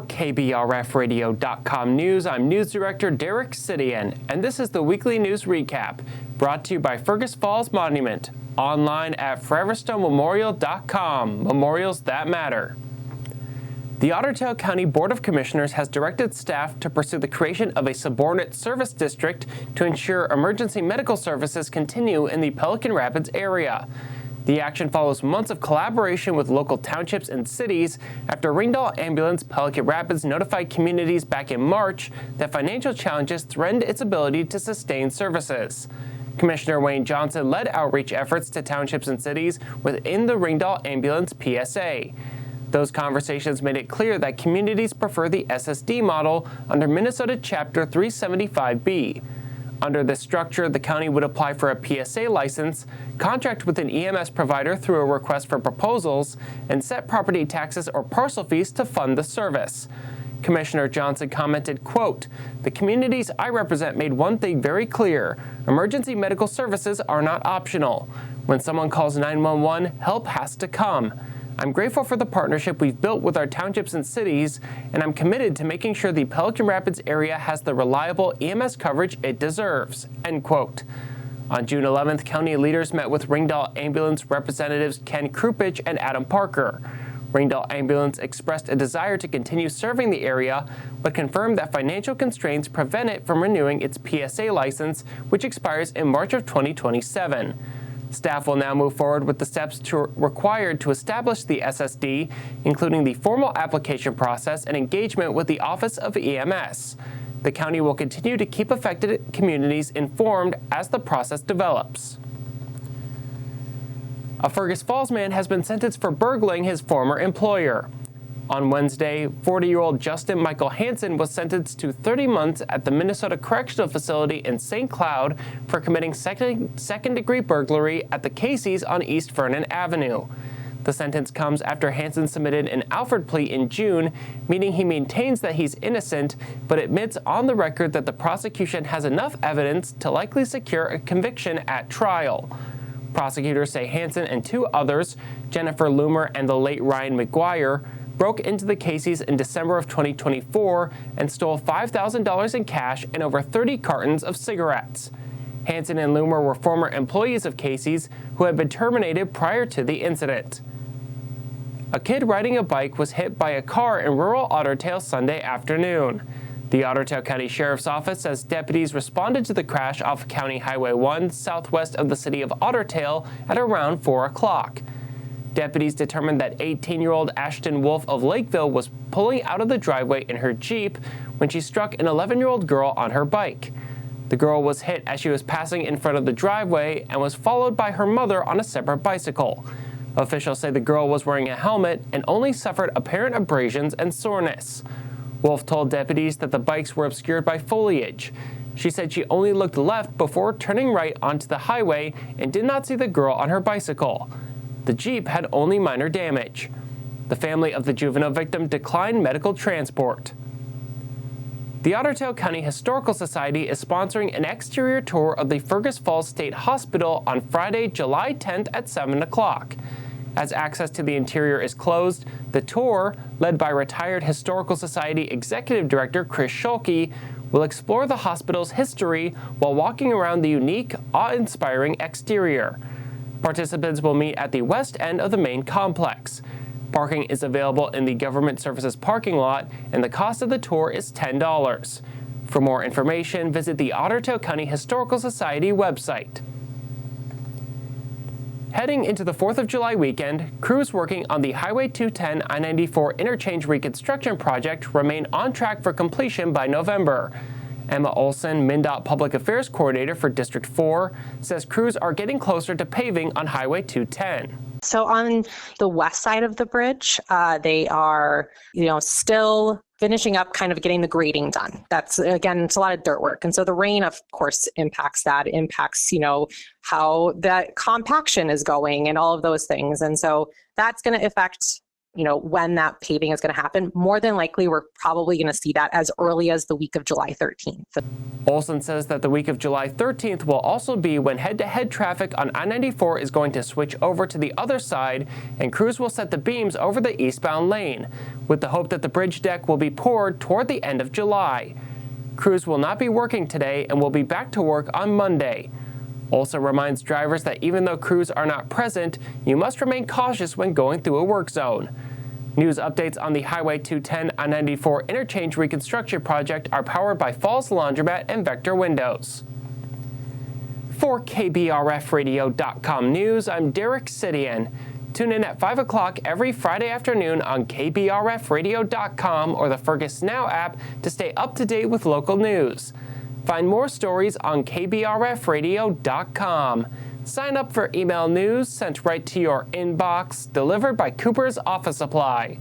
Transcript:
For KBRFradio.com News, I'm News Director Derek Sidian, and this is the weekly news recap, brought to you by Fergus Falls Monument, online at foreverstonmemorial.com, memorials that matter. The Otter Tail County Board of Commissioners has directed staff to pursue the creation of a subordinate service district to ensure emergency medical services continue in the Pelican Rapids area. The action follows months of collaboration with local townships and cities after Ringdahl Ambulance Pelican Rapids notified communities back in March that financial challenges threatened its ability to sustain services. Commissioner Wayne Johnson led outreach efforts to townships and cities within the Ringdahl Ambulance PSA. Those conversations made it clear that communities prefer the SSD model under Minnesota Chapter 375B. Under this structure, the county would apply for a PSA license, contract with an EMS provider through a request for proposals, and set property taxes or parcel fees to fund the service. Commissioner Johnson commented, quote, "The communities I represent made one thing very clear. Emergency medical services are not optional. When someone calls 911, help has to come. I'm grateful for the partnership we've built with our townships and cities, and I'm committed to making sure the Pelican Rapids area has the reliable EMS coverage it deserves," end quote. On June 11th, county leaders met with Ringdahl Ambulance representatives Ken Krupich and Adam Parker. Ringdahl Ambulance expressed a desire to continue serving the area, but confirmed that financial constraints prevent it from renewing its PSA license, which expires in March of 2027. Staff will now move forward with the steps required to establish the SSD, including the formal application process and engagement with the Office of EMS. The county will continue to keep affected communities informed as the process develops. A Fergus Falls man has been sentenced for burgling his former employer. On Wednesday, 40-year-old Justin Michael Hansen was sentenced to 30 months at the Minnesota Correctional Facility in St. Cloud for committing second-degree burglary at the Casey's on East Vernon Avenue. The sentence comes after Hansen submitted an Alford plea in June, meaning he maintains that he's innocent, but admits on the record that the prosecution has enough evidence to likely secure a conviction at trial. Prosecutors say Hansen and two others, Jennifer Loomer and the late Ryan McGuire, broke into the Casey's in December of 2024 and stole $5,000 in cash and over 30 cartons of cigarettes. Hansen and Loomer were former employees of Casey's who had been terminated prior to the incident. A kid riding a bike was hit by a car in rural Otter Tail Sunday afternoon. The Otter Tail County Sheriff's Office says deputies responded to the crash off County Highway 1 southwest of the city of Otter Tail at around 4 o'clock. Deputies determined that 18-year-old Ashton Wolf of Lakeville was pulling out of the driveway in her Jeep when she struck an 11-year-old girl on her bike. The girl was hit as she was passing in front of the driveway and was followed by her mother on a separate bicycle. Officials say the girl was wearing a helmet and only suffered apparent abrasions and soreness. Wolf told deputies that the bikes were obscured by foliage. She said she only looked left before turning right onto the highway and did not see the girl on her bicycle. The Jeep had only minor damage. The family of the juvenile victim declined medical transport. The Otter Tail County Historical Society is sponsoring an exterior tour of the Fergus Falls State Hospital on Friday, July 10th at 7 o'clock. As access to the interior is closed, the tour, led by retired Historical Society Executive Director Chris Schulke, will explore the hospital's history while walking around the unique, awe-inspiring exterior. Participants will meet at the west end of the main complex. Parking is available in the Government Services parking lot, and the cost of the tour is $10. For more information, visit the Otter Tail County Historical Society website. Heading into the 4th of July weekend, crews working on the Highway 210 I-94 interchange reconstruction project remain on track for completion by November. Emma Olson, MnDOT Public Affairs Coordinator for District 4, says crews are getting closer to paving on Highway 210. So on the west side of the bridge, they are, still finishing up kind of getting the grading done. That's, again, it's a lot of dirt work. And so the rain, of course, impacts that, how that compaction is going and all of those things. And so that's going to affect when that paving is going to happen. More than likely, we're probably going to see that as early as the week of July 13th. Olson says that the week of July 13th will also be when head-to-head traffic on I-94 is going to switch over to the other side, and crews will set the beams over the eastbound lane, with the hope that the bridge deck will be poured toward the end of July. Crews will not be working today and will be back to work on Monday. Olson reminds drivers that even though crews are not present, you must remain cautious when going through a work zone. News updates on the Highway 210 I-94 interchange reconstruction project are powered by Falls Laundromat and Vector Windows. For KBRFradio.com News, I'm Derek Sidian. Tune in at 5 o'clock every Friday afternoon on KBRFradio.com or the Fergus Now app to stay up to date with local news. Find more stories on KBRFradio.com. Sign up for email news sent right to your inbox, delivered by Cooper's Office Supply.